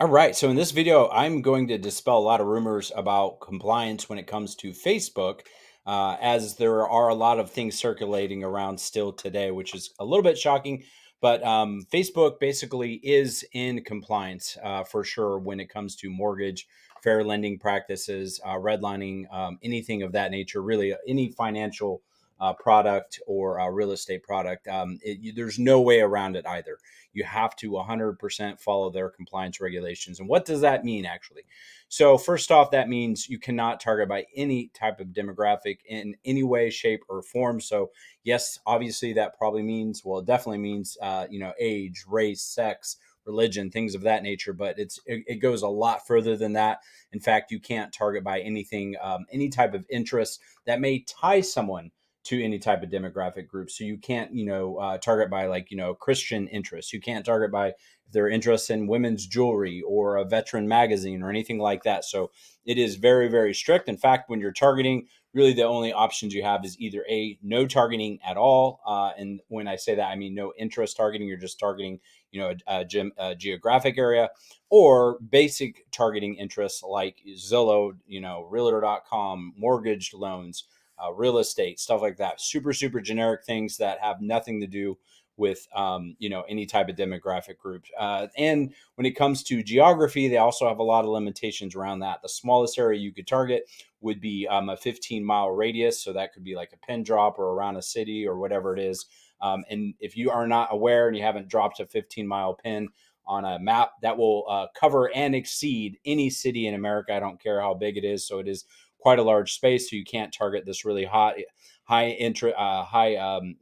All right. So in this video, I'm going to dispel a lot of rumors about compliance when it comes to Facebook, as there are a lot of things circulating around still today, which is a little bit shocking. But Facebook basically is in compliance for sure when it comes to mortgage, fair lending practices, redlining, anything of that nature, really any financial product or real estate product. There's no way around it either. You have to 100% follow their compliance regulations. And what does that mean, actually? So, first off, that means you cannot target by any type of demographic in any way, shape, or form. So, yes, obviously, that probably means, well, it definitely means, age, race, sex, religion, things of that nature. But it goes a lot further than that. In fact, you can't target by anything, any type of interest that may tie someone to any type of demographic group. So you can't, target by like, Christian interests. You can't target by if they're interested in women's jewelry or a veteran magazine or anything like that. So it is very, very strict. In fact, when you're targeting, really the only options you have is either no targeting at all. And when I say that, I mean no interest targeting. You're just targeting, a geographic area, or basic targeting interests like Zillow, realtor.com, mortgage loans, real estate, stuff like that. Super, super generic things that have nothing to do with any type of demographic group. And when it comes to geography, they also have a lot of limitations around that. The smallest area you could target would be a 15-mile radius, so that could be like a pin drop or around a city or whatever it is. And if you are not aware and you haven't dropped a 15-mile pin on a map, that will cover and exceed any city in America. I don't care how big it is. So it is quite a large space, so you can't target this really high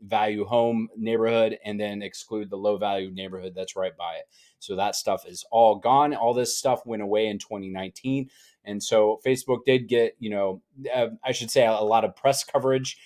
value home neighborhood and then exclude the low value neighborhood that's right by it. So that stuff is all gone. All this stuff went away in 2019, and so Facebook did get, I should say, a lot of press coverage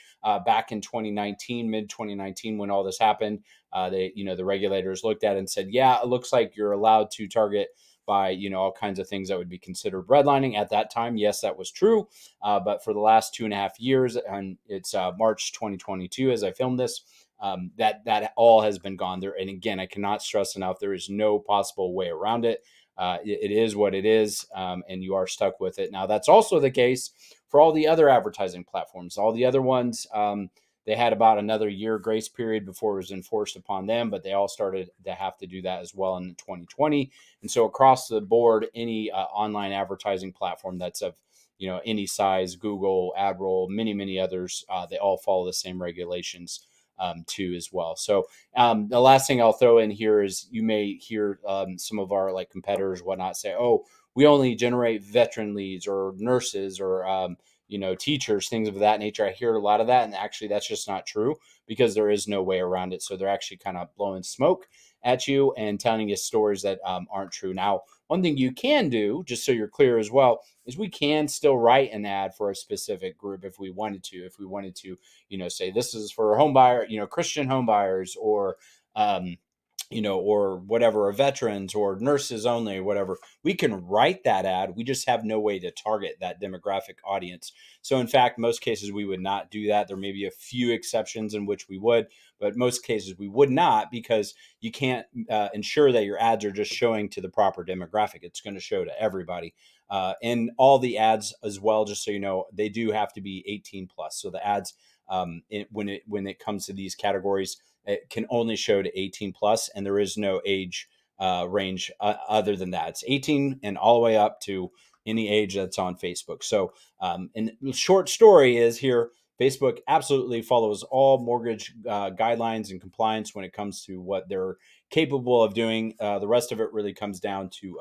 back in 2019, mid 2019, when all this happened. The regulators looked at it and said, yeah, it looks like you're allowed to target by all kinds of things that would be considered redlining at that time. Yes, that was true. But for the last 2.5 years, and it's March 2022 as I filmed this, that all has been gone there. And again, I cannot stress enough, there is no possible way around it. It is what it is, and you are stuck with it. Now, that's also the case for all the other advertising platforms. All the other ones, they had about another year grace period before it was enforced upon them, but they all started to have to do that as well in 2020. And so across the board, any online advertising platform that's of any size, Google, AdRoll, many others, they all follow the same regulations too as well. So the last thing I'll throw in here is you may hear some of our like competitors, whatnot, say, "Oh, we only generate veteran leads or nurses or teachers, things of that nature." I hear a lot of that, and actually, that's just not true because there is no way around it. So they're actually kind of blowing smoke at you and telling you stories that aren't true. Now, one thing you can do, just so you're clear as well, is we can still write an ad for a specific group if we wanted to. If we wanted to, say this is for home buyer, Christian home buyers, um, or whatever, or veterans or nurses only, whatever. We can write that ad. We just have no way to target that demographic audience. So, in fact, most cases we would not do that. There may be a few exceptions in which we would, but most cases we would not, because you can't ensure that your ads are just showing to the proper demographic. It's going to show to everybody. And all the ads as well, just so you know, they do have to be 18 plus. So the ads, when it comes to these categories, it can only show to 18 plus, and there is no age range other than that. It's 18 and all the way up to any age that's on Facebook. So, and the short story is here, Facebook absolutely follows all mortgage guidelines and compliance when it comes to what they're capable of doing. The rest of it really comes down to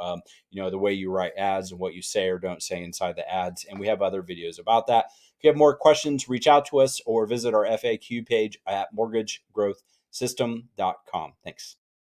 the way you write ads and what you say or don't say inside the ads. And we have other videos about that. If you have more questions, reach out to us or visit our FAQ page at mortgagegrowthsystem.com. Thanks.